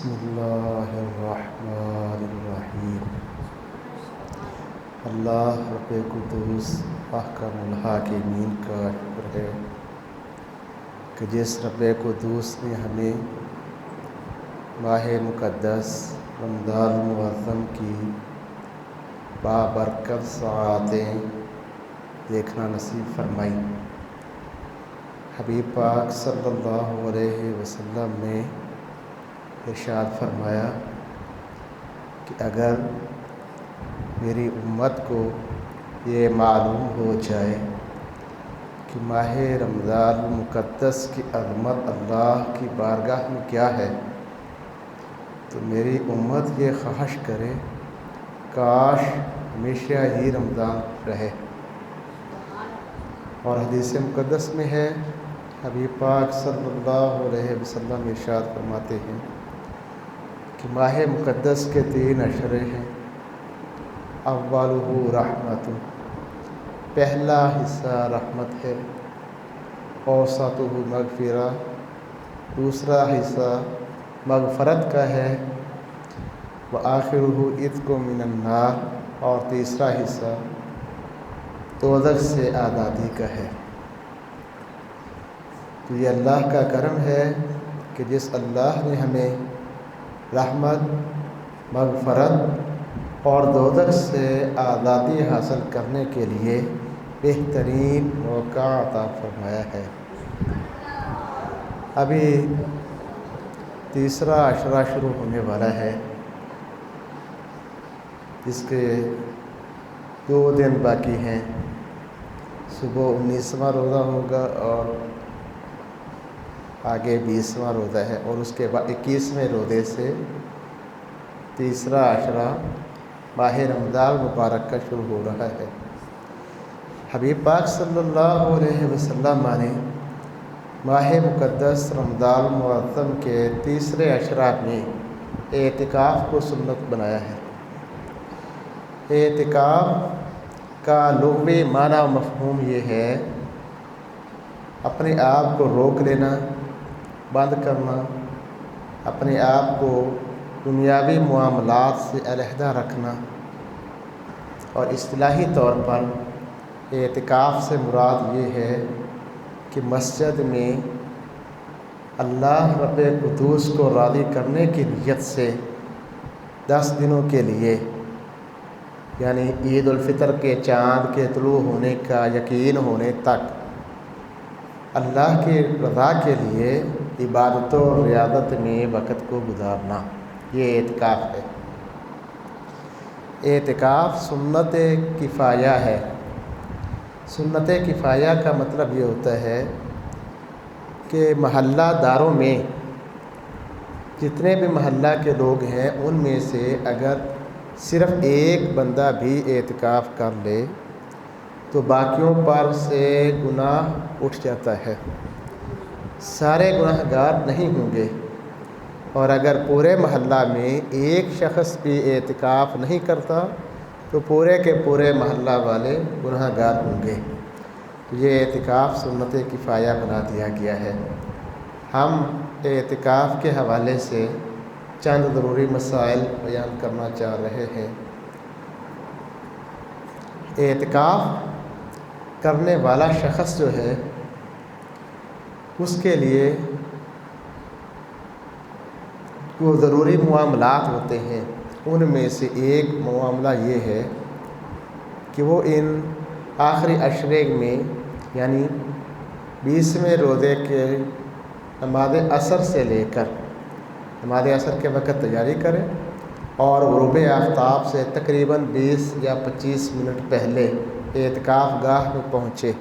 بسم اللہ الرحمن الرحیم۔ اللہ رب قدوس احکم الحاکمین کا شکر ہے کہ جس رب قدوس نے ہمیں ماہ مقدس رمضان المعظم کی بابرکت ساعتیں دیکھنا نصیب فرمائی۔ حبیب پاک صلی اللہ علیہ وسلم نے ارشاد فرمایا کہ اگر میری امت کو یہ معلوم ہو جائے کہ ماہ رمضان المقدس کی عظمت اللہ کی بارگاہ میں کیا ہے تو میری امت یہ خواہش کرے کاش ہمیشہ ہی رمضان رہے۔ اور حدیث مقدس میں ہے، حبیب پاک صلی اللہ علیہ وسلم ارشاد فرماتے ہیں کہ ماہ مقدس کے 3 اشرے ہیں۔ اولہ رحمت، پہلا حصہ رحمت ہے، اوسطہ مغفرہ، دوسرا حصہ مغفرت کا ہے، وآخرہ عتق من النار، اور تیسرا حصہ دوزخ سے آزادی کا ہے۔ تو یہ اللہ کا کرم ہے کہ جس اللہ نے ہمیں رحمت، مغفرت اور دوزخ سے آزادی حاصل کرنے کے لیے بہترین موقع عطا فرمایا ہے۔ ابھی تیسرا عشرہ شروع ہونے والا ہے، جس کے 2 دن باقی ہیں۔ صبح 19واں روزہ ہوگا اور آگے 20واں روزہ ہے، اور اس کے بعد 21ویں روزے سے تیسرا عشرہ ماہ رمضان مبارک کا شروع ہو رہا ہے۔ حبیب پاک صلی اللہ علیہ وسلم نے ماہ مقدس رمضان المعظم کے تیسرے عشرہ میں اعتکاف کو سنت بنایا ہے۔ اعتکاف کا لغوی معنی و مفہوم یہ ہے اپنے آپ کو روک لینا، بند کرنا، اپنے آپ کو دنیاوی معاملات سے علیحدہ رکھنا۔ اور اصطلاحی طور پر اعتکاف سے مراد یہ ہے کہ مسجد میں اللہ رب قدوس کو راضی کرنے کی نیت سے 10 دنوں کے لیے، یعنی عید الفطر کے چاند کے طلوع ہونے کا یقین ہونے تک اللہ کی رضا کے لیے عبادت و ریاضت میں وقت کو گزارنا، یہ اعتکاف ہے۔ اعتکاف سنت کفایہ ہے۔ سنت کفایہ کا مطلب یہ ہوتا ہے کہ محلہ داروں میں جتنے بھی محلہ کے لوگ ہیں ان میں سے اگر صرف ایک بندہ بھی اعتکاف کر لے تو باقیوں پر سے گناہ اٹھ جاتا ہے، سارے گناہ گار نہیں ہوں گے۔ اور اگر پورے محلہ میں ایک شخص بھی اعتکاف نہیں کرتا تو پورے کے پورے محلہ والے گناہ گار ہوں گے۔ یہ اعتکاف سنت کفایہ بنا دیا گیا ہے۔ ہم اعتکاف کے حوالے سے چند ضروری مسائل بیان کرنا چاہ رہے ہیں۔ اعتکاف کرنے والا شخص جو ہے اس کے لیے جو ضروری معاملات ہوتے ہیں ان میں سے ایک معاملہ یہ ہے کہ وہ ان آخری عشرے میں یعنی 20ویں روزے کے نماز عصر سے لے کر نماز عصر کے وقت تیاری کرے اور غروب آفتاب سے تقریباً 20 یا 25 منٹ پہلے اعتکاف گاہ میں پہنچے،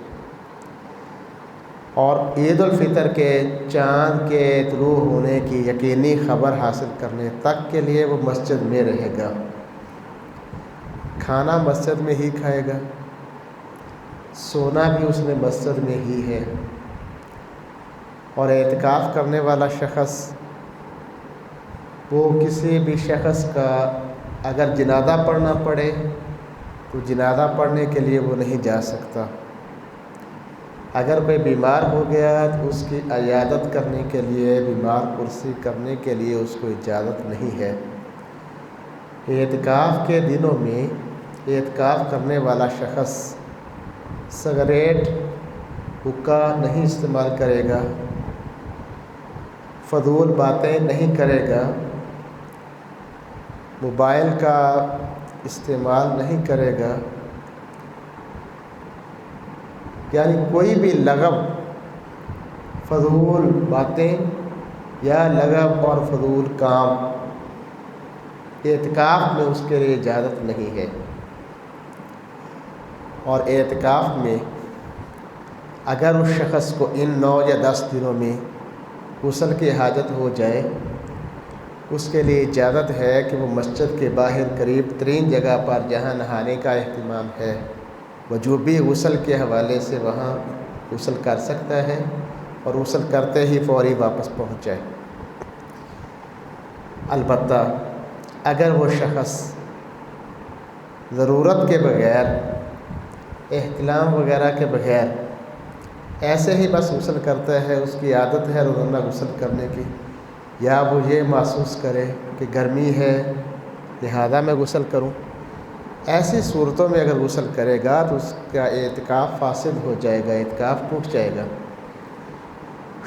اور عید الفطر کے چاند کے طلوع ہونے کی یقینی خبر حاصل کرنے تک کے لیے وہ مسجد میں رہے گا۔ کھانا مسجد میں ہی کھائے گا، سونا بھی اس نے مسجد میں ہی ہے۔ اور اعتکاف کرنے والا شخص وہ کسی بھی شخص کا اگر جنازہ پڑھنا پڑے تو جنازہ پڑھنے کے لیے وہ نہیں جا سکتا۔ اگر کوئی بیمار ہو گیا تو اس کی عیادت کرنے کے لیے، بیمار پرسی کرنے کے لیے اس کو اجازت نہیں ہے۔ اعتکاف کے دنوں میں اعتکاف کرنے والا شخص سگریٹ، حقہ نہیں استعمال کرے گا، فضول باتیں نہیں کرے گا، موبائل کا استعمال نہیں کرے گا، یعنی کوئی بھی لغو، فضول باتیں یا لغو اور فضول کام اعتکاف میں اس کے لیے اجازت نہیں ہے۔ اور اعتکاف میں اگر اس شخص کو ان 9 یا 10 دنوں میں غسل کی حاجت ہو جائے، اس کے لیے اجازت ہے کہ وہ مسجد کے باہر قریب ترین جگہ پر جہاں نہانے کا اہتمام ہے، وجوبی غسل کے حوالے سے وہاں غسل کر سکتا ہے اور غسل کرتے ہی فوری واپس پہنچ جائے۔ البتہ اگر وہ شخص ضرورت کے بغیر، احتلام وغیرہ کے بغیر ایسے ہی بس غسل کرتا ہے، اس کی عادت ہے روزانہ غسل کرنے کی، یا وہ یہ محسوس کرے کہ گرمی ہے لہذا میں غسل کروں، ایسی صورتوں میں اگر غسل کرے گا تو اس کا اعتکاف فاسد ہو جائے گا، اعتکاف ٹوٹ جائے گا۔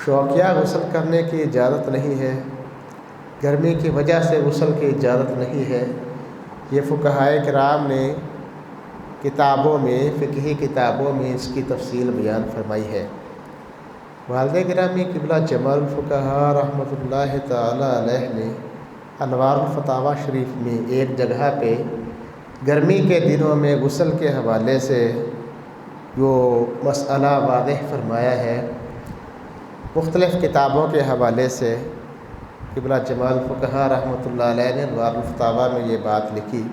شوقیہ غسل کرنے کی اجازت نہیں ہے، گرمی کی وجہ سے غسل کی اجازت نہیں ہے۔ یہ فقہائے کرام نے کتابوں میں، فقہی کتابوں میں اس کی تفصیل بیان فرمائی ہے۔ والد گرامی قبلہ جمال الفقہاء رحمۃ اللہ تعالی علیہ نے انوار الفتاوی شریف میں ایک جگہ پہ گرمی کے دنوں میں غسل کے حوالے سے جو مسئلہ واضح فرمایا ہے، مختلف کتابوں کے حوالے سے قبلہ جمال الفقہاء رحمۃ اللہ علیہ نے انوار الفتاوی میں یہ بات لکھی۔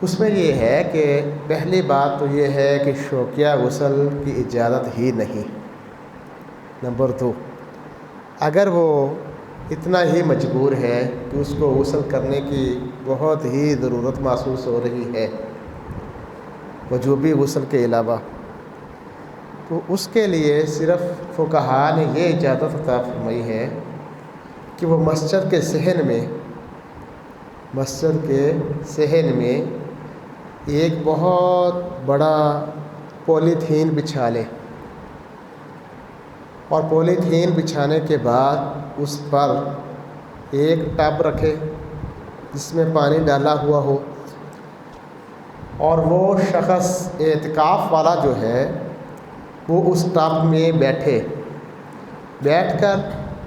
اس میں یہ ہے کہ پہلی بات تو یہ ہے کہ شوقیہ غسل کی اجازت ہی نہیں۔ نمبر 2، اگر وہ اتنا ہی مجبور ہے کہ اس کو غسل کرنے کی بہت ہی ضرورت محسوس ہو رہی ہے وجوبی غسل کے علاوہ، تو اس کے لیے صرف فقہاء نے یہ اجازت عطا فرمائی ہے کہ وہ مسجد کے صحن میں ایک بہت بڑا پولیتھین بچھا لے، اور پولیتھین بچھانے کے بعد اس پر ایک ٹب رکھے جس میں پانی ڈالا ہوا ہو، اور وہ شخص اعتکاف والا جو ہے وہ اس ٹب میں بیٹھ کر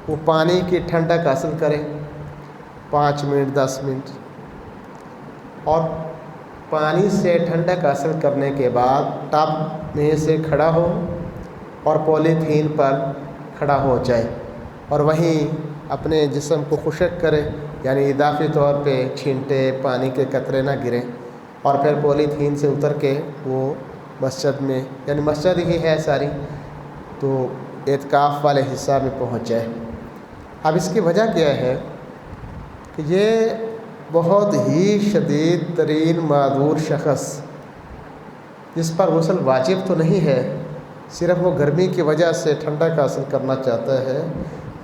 وہ پانی کی ٹھنڈک حاصل کرے 5 منٹ 10 منٹ، اور پانی سے ٹھنڈک حاصل کرنے کے بعد ٹب میں سے کھڑا ہو اور پولیتھین پر کھڑا ہو جائے اور وہیں اپنے جسم کو خشک کرے، یعنی اضافی طور پہ چھینٹے پانی کے قطرے نہ گریں، اور پھر پولیتھین سے اتر کے وہ مسجد میں، یعنی مسجد ہی ہے ساری، تو اعتکاف والے حصہ میں پہنچ جائے۔ اب اس کی وجہ کیا ہے کہ یہ بہت ہی شدید ترین معذور شخص جس پر غسل واجب تو نہیں ہے، صرف وہ گرمی کی وجہ سے ٹھنڈک حاصل کرنا چاہتا ہے،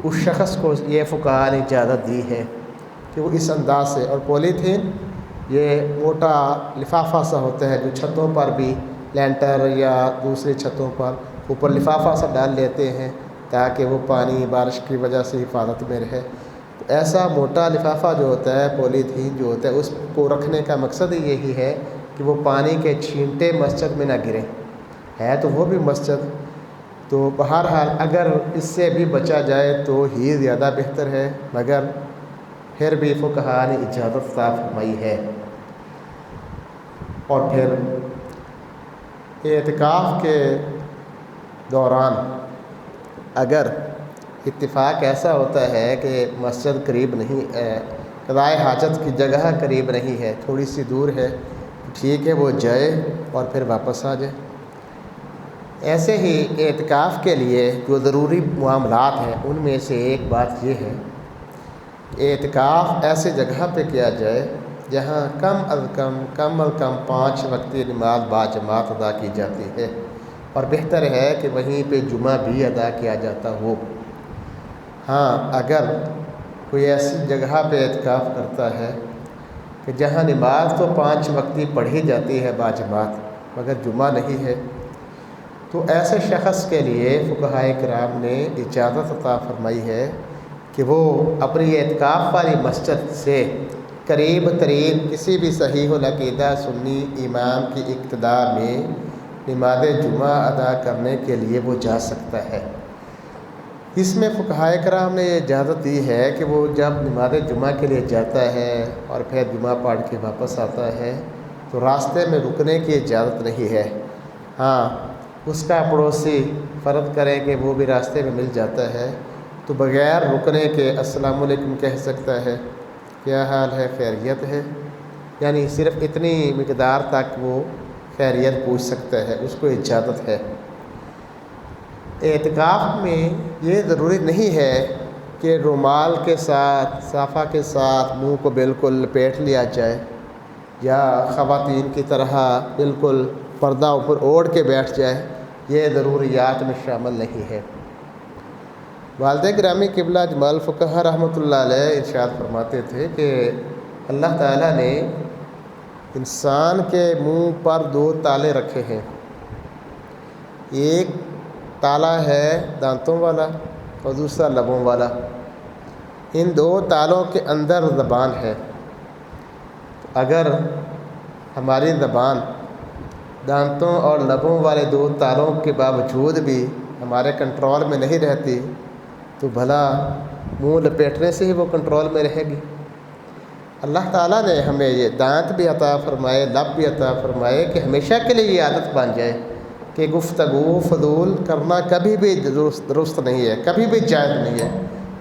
اس شخص کو یہ فقہاء نے اجازت دی ہے کہ وہ اس انداز سے، اور پولیتھین یہ موٹا لفافہ سا ہوتا ہے جو چھتوں پر بھی، لینٹر یا دوسری چھتوں پر اوپر لفافہ سا ڈال لیتے ہیں تاکہ وہ پانی بارش کی وجہ سے حفاظت میں رہے۔ تو ایسا موٹا لفافہ جو ہوتا ہے، پولیتھین جو ہوتا ہے، اس کو رکھنے کا مقصد ہی یہی ہے کہ وہ پانی کے چھینٹے مسجد میں نہ گریں، ہے تو وہ بھی مسجد، تو بہرحال اگر اس سے بھی بچا جائے تو ہی زیادہ بہتر ہے، مگر پھر بھی فقہاء نے اجازت عطا فرمائی ہے۔ اور پھر اعتکاف کے دوران اگر اتفاق ایسا ہوتا ہے کہ مسجد قریب نہیں، قضائے حاجت کی جگہ قریب نہیں ہے، تھوڑی سی دور ہے، ٹھیک ہے وہ جائے اور پھر واپس آ جائے۔ ایسے ہی اعتکاف کے لیے جو ضروری معاملات ہیں ان میں سے ایک بات یہ ہے کہ اعتکاف ایسے جگہ پہ کیا جائے جہاں کم از کم 5 وقتی نماز باجماعت ادا کی جاتی ہے، اور بہتر ہے کہ وہیں پہ جمعہ بھی ادا کیا جاتا ہو۔ ہاں، اگر کوئی ایسی جگہ پہ اعتکاف کرتا ہے کہ جہاں نماز تو 5 وقتی پڑھی جاتی ہے باجماعت مگر جمعہ نہیں ہے، تو ایسے شخص کے لیے فقہائے کرام نے اجازت عطا فرمائی ہے کہ وہ اپنی اعتکاف والی مسجد سے قریب ترین کسی بھی صحیح العقیدہ سنی امام کی اقتداء میں نماز جمعہ ادا کرنے کے لیے وہ جا سکتا ہے۔ اس میں فقہائے کرام نے یہ اجازت دی ہے کہ وہ جب نماز جمعہ کے لیے جاتا ہے اور پھر جمعہ پڑھ کے واپس آتا ہے تو راستے میں رکنے کی اجازت نہیں ہے۔ ہاں، اس کا پڑوسی فرض کرے کہ وہ بھی راستے میں مل جاتا ہے تو بغیر رکنے کے السلام علیکم کہہ سکتا ہے، کیا حال ہے، خیریت ہے، یعنی صرف اتنی مقدار تک وہ خیریت پوچھ سکتا ہے، اس کو اجازت ہے۔ اعتکاف میں یہ ضروری نہیں ہے کہ رومال کے ساتھ صافہ کے ساتھ منہ کو بالکل لپیٹ لیا جائے یا خواتین کی طرح بالکل پردہ اوپر اوڑھ کے بیٹھ جائے، یہ ضروریات میں شامل نہیں ہے۔ والد گرامی قبلہ اجمال فقہا رحمۃ اللہ علیہ ارشاد فرماتے تھے کہ اللہ تعالیٰ نے انسان کے منہ پر 2 تالے رکھے ہیں، ایک تالا ہے دانتوں والا اور دوسرا لبوں والا۔ ان 2 تالوں کے اندر زبان ہے۔ اگر ہماری زبان دانتوں اور لبوں والے 2 تالوں کے باوجود بھی ہمارے کنٹرول میں نہیں رہتی تو بھلا منہ لپیٹنے سے ہی وہ کنٹرول میں رہے گی؟ اللہ تعالیٰ نے ہمیں یہ دانت بھی عطا فرمائے، لب بھی عطا فرمائے کہ ہمیشہ کے لیے یہ عادت بن جائے کہ گفتگو فضول کرنا کبھی بھی درست نہیں ہے، کبھی بھی جائز نہیں ہے۔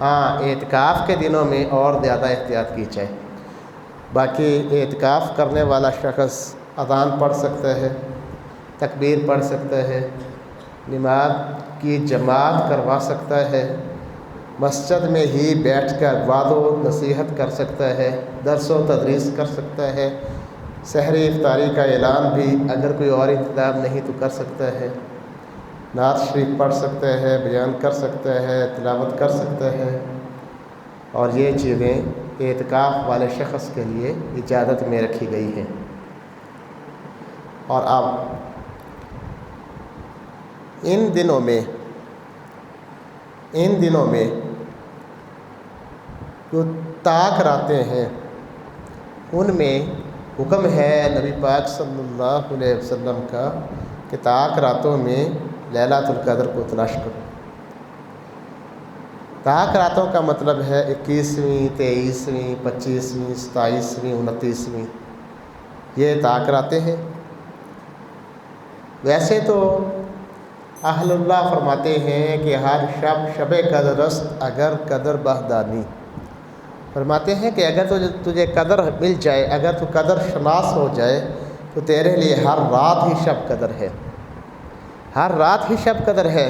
ہاں، اعتکاف کے دنوں میں اور زیادہ احتیاط کی جائے۔ باقی اعتکاف کرنے والا شخص اذان پڑھ سکتا ہے، تکبیر پڑھ سکتا ہے، نماز کی جماعت کروا سکتا ہے، مسجد میں ہی بیٹھ کر وعظ و نصیحت کر سکتا ہے، درس و تدریس کر سکتا ہے، سحری افطاری کا اعلان بھی اگر کوئی اور انتظام نہیں تو کر سکتا ہے، نعت شریف پڑھ سکتا ہے، بیان کر سکتا ہے، تلاوت کر سکتا ہے، اور یہ چیزیں اعتکاف والے شخص کے لیے اجازت میں رکھی گئی ہیں۔ اور اب ان دنوں میں جو طاق راتیں ہیں ان میں حکم ہے نبی پاک صلی اللہ علیہ وسلم کا کہ طاق راتوں میں لیلۃ القدر کو تلاش کرو۔ طاق راتوں کا مطلب ہے 21ویں، 23ویں، 25ویں، 27ویں، 29ویں، یہ طاق راتیں ہیں۔ ویسے تو اہل اللہ فرماتے ہیں کہ ہر شب قدر است اگر قدر بہدانی، فرماتے ہیں کہ اگر تجھے قدر مل جائے، اگر تو قدر شناس ہو جائے تو تیرے لیے ہر رات ہی شب قدر ہے، ہر رات ہی شب قدر ہے۔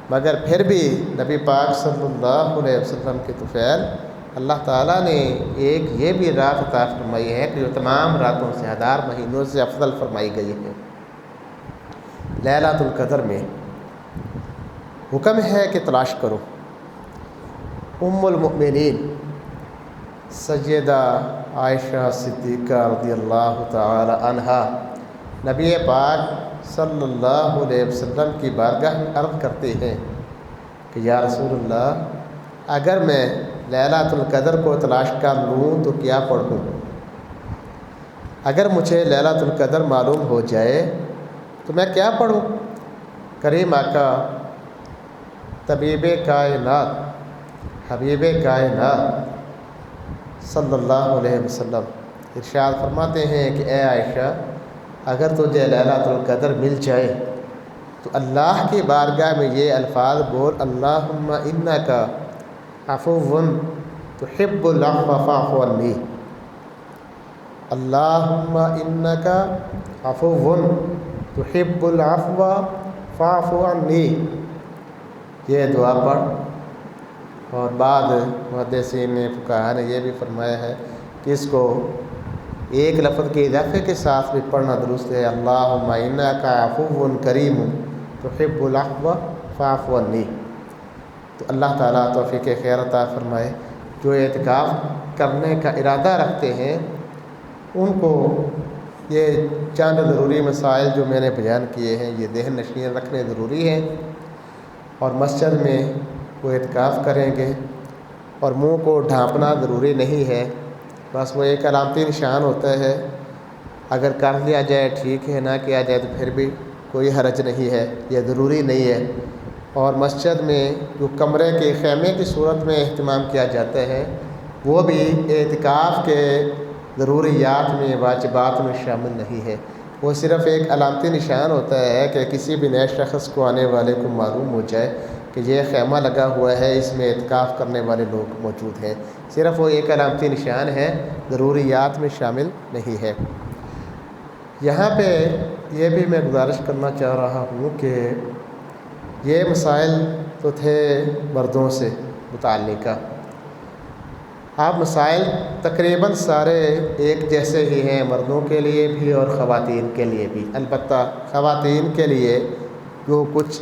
مگر پھر بھی نبی پاک صلی اللہ علیہ وسلم کے طفیل اللہ تعالیٰ نے ایک یہ بھی رات عطا فرمائی ہے کہ جو تمام راتوں سے 1000 مہینوں سے افضل فرمائی گئی ہے۔ لیلۃ القدر میں حکم ہے کہ تلاش کرو۔ ام المؤمنین سیدہ عائشہ صدیقہ رضی اللہ تعالی عنہا نبی پاک صلی اللہ علیہ وسلم کی بارگاہ میں عرض کرتے ہیں کہ یا رسول اللہ، اگر میں لیلۃ القدر کو تلاش کر لوں تو کیا پڑھوں؟ اگر مجھے لیلۃ القدر معلوم ہو جائے تو میں کیا پڑھوں؟ کریم آقا طبیب کائنات حبیب کائنات صلی اللہ علیہ وسلم ارشاد فرماتے ہیں کہ اے عائشہ، اگر تجھے لیلۃ القدر مل جائے تو اللہ کی بارگاہ میں یہ الفاظ بول، اللہم انک عفو تحب العفو فاعف عنی، اللہم انک عفو تحب العفو فاعف عنی، یہ دعا پڑھ۔ اور بعد محدثین فقہا نے یہ بھی فرمایا ہے کہ اس کو ایک لفظ کے اضافے کے ساتھ بھی پڑھنا درست ہے، اللہم انک عفو کریم تحب العفو فاعف عنی۔ تو اللہ تعالیٰ توفیق خیر عطا فرمائے۔ جو اعتکاف کرنے کا ارادہ رکھتے ہیں ان کو یہ چند ضروری مسائل جو میں نے بیان کیے ہیں یہ ذہن نشین رکھنے ضروری ہیں، اور مسجد میں وہ اعتکاف کریں گے، اور منہ کو ڈھانپنا ضروری نہیں ہے، بس وہ ایک علامتی نشان ہوتا ہے، اگر کر لیا جائے ٹھیک ہے، نہ کیا جائے تو پھر بھی کوئی حرج نہیں ہے، یہ ضروری نہیں ہے۔ اور مسجد میں جو کمرے کے خیمے کی صورت میں اہتمام کیا جاتا ہے وہ بھی اعتکاف کے ضروریات میں واجبات میں شامل نہیں ہے، وہ صرف ایک علامتی نشان ہوتا ہے کہ کسی بھی نئے شخص کو آنے والے کو معلوم ہو جائے کہ یہ خیمہ لگا ہوا ہے، اس میں اعتکاف کرنے والے لوگ موجود ہیں، صرف وہ ایک علامتی نشان ہے، ضروریات میں شامل نہیں ہے۔ یہاں پہ یہ بھی میں گزارش کرنا چاہ رہا ہوں کہ یہ مسائل تو تھے مردوں سے متعلقہ، آپ مسائل تقریباً سارے ایک جیسے ہی ہیں مردوں کے لیے بھی اور خواتین کے لیے بھی، البتہ خواتین کے لیے جو کچھ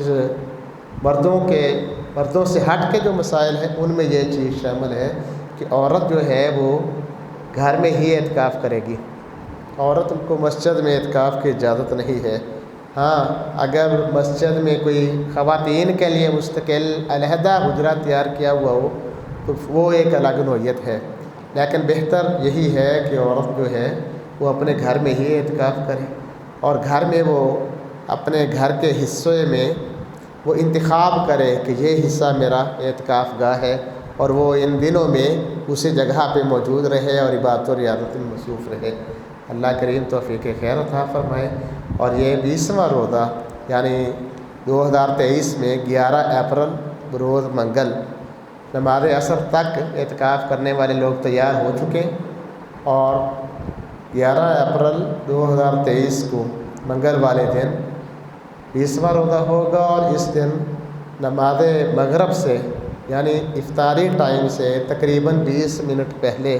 مردوں سے ہٹ کے جو مسائل ہیں ان میں یہ چیز شامل ہے کہ عورت جو ہے وہ گھر میں ہی اعتکاف کرے گی، عورت کو مسجد میں اعتکاف کی اجازت نہیں ہے۔ ہاں اگر مسجد میں کوئی خواتین کے لیے مستقل علیحدہ حجرہ تیار کیا ہوا ہو تو وہ ایک الگ نوعیت ہے، لیکن بہتر یہی ہے کہ عورت جو ہے وہ اپنے گھر میں ہی اعتکاف کرے، اور گھر میں وہ اپنے گھر کے حصے میں وہ انتخاب کرے کہ یہ حصہ میرا اعتکاف گاہ ہے، اور وہ ان دنوں میں اسی جگہ پہ موجود رہے اور عبادت و ریاضت میں مصروف رہے۔ اللہ کریم توفیق خیر عطا فرمائے۔ اور یہ 20واں روزہ یعنی 2023 میں 11 اپریل بروز منگل نماز عصر تک اعتکاف کرنے والے لوگ تیار ہو چکے، اور 11 اپریل 2023 کو منگل والے دن 20واں روزہ ہوگا، اور اس دن نماز مغرب سے یعنی افطاری ٹائم سے تقریباً 20 منٹ پہلے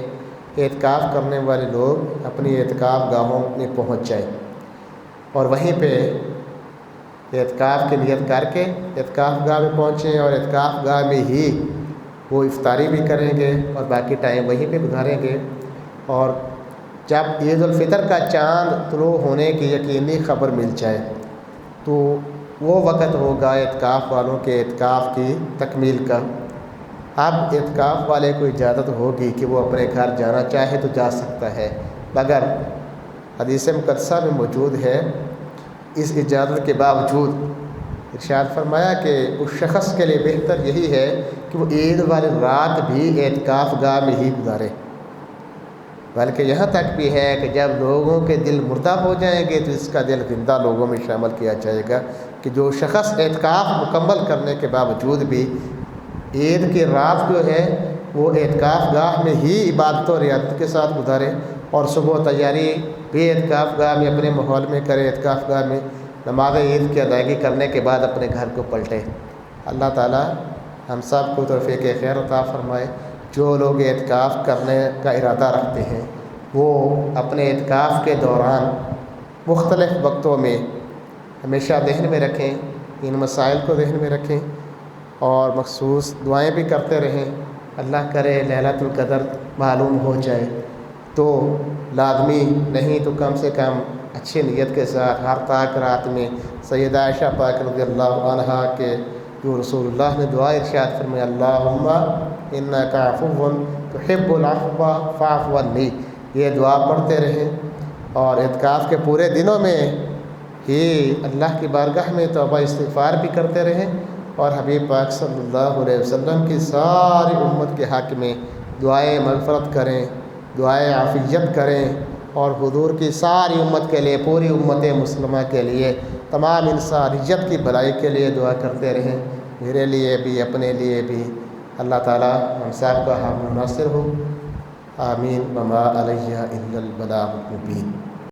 اعتکاف کرنے والے لوگ اپنی اعتکاف گاہوں میں پہنچ جائیں، اور وہیں پہ اعتکاف کی نیت کر کے اعتکاف گاہ میں پہنچیں، اور اعتکاف گاہ میں ہی وہ افطاری بھی کریں گے اور باقی ٹائم وہیں پہ گزاریں گے۔ اور جب عید الفطر کا چاند طلوع ہونے کی یقینی خبر مل جائے تو وہ وقت ہوگا اعتکاف والوں کے اعتکاف کی تکمیل کا۔ اب اعتکاف والے کو اجازت ہوگی کہ وہ اپنے گھر جانا چاہے تو جا سکتا ہے، مگر حدیث مقدسہ میں موجود ہے اس اجازت کے باوجود ارشاد فرمایا کہ اس شخص کے لیے بہتر یہی ہے کہ وہ عید والی رات بھی اعتکاف گاہ میں ہی گزارے، بلکہ یہاں تک بھی ہے کہ جب لوگوں کے دل مردہ ہو جائیں گے تو اس کا دل زندہ لوگوں میں شامل کیا جائے گا، کہ جو شخص اعتکاف مکمل کرنے کے باوجود بھی عید کی رات جو ہے وہ اعتکاف گاہ میں ہی عبادت و ریاضت کے ساتھ گزارے، اور صبح تیاری بھی اعتکاف گاہ میں اپنے ماحول میں کرے، اعتکاف گاہ میں نماز عید کی ادائیگی کرنے کے بعد اپنے گھر کو پلٹے۔ اللہ تعالیٰ ہم سب کو توفیق خیر عطا فرمائے۔ جو لوگ اعتکاف کرنے کا ارادہ رکھتے ہیں وہ اپنے اعتکاف کے دوران مختلف وقتوں میں ہمیشہ ذہن میں رکھیں، ان مسائل کو ذہن میں رکھیں، اور مخصوص دعائیں بھی کرتے رہیں۔ اللہ کرے لیلۃ القدر معلوم ہو جائے تو لازمی نہیں تو کم سے کم اچھی نیت کے ساتھ ہر طاق رات میں سیدہ عائشہ پاک رضی اللہ عنہا کے جو رسول اللہ نے دعا ارشاد فرمائی اللہم انک عفو تحب العفو فاعف عنی، یہ دعا پڑھتے رہیں، اور اعتکاف کے پورے دنوں میں ہی اللہ کی بارگاہ میں توبہ استغفار بھی کرتے رہیں، اور حبیب پاک صلی اللہ علیہ وسلم کی ساری امت کے حق میں دعائیں مغفرت کریں، دعائیں عافیت کریں، اور حضور کی ساری امت کے لیے، پوری امت مسلمہ کے لیے، تمام انسانیت کی بھلائی کے لیے دعا کرتے رہیں، میرے لیے بھی اپنے لیے بھی۔ اللہ تعالیٰ ہم سب کا حامی ناصر ہو، آمین۔ وما علیہ الا البلاغ المبین۔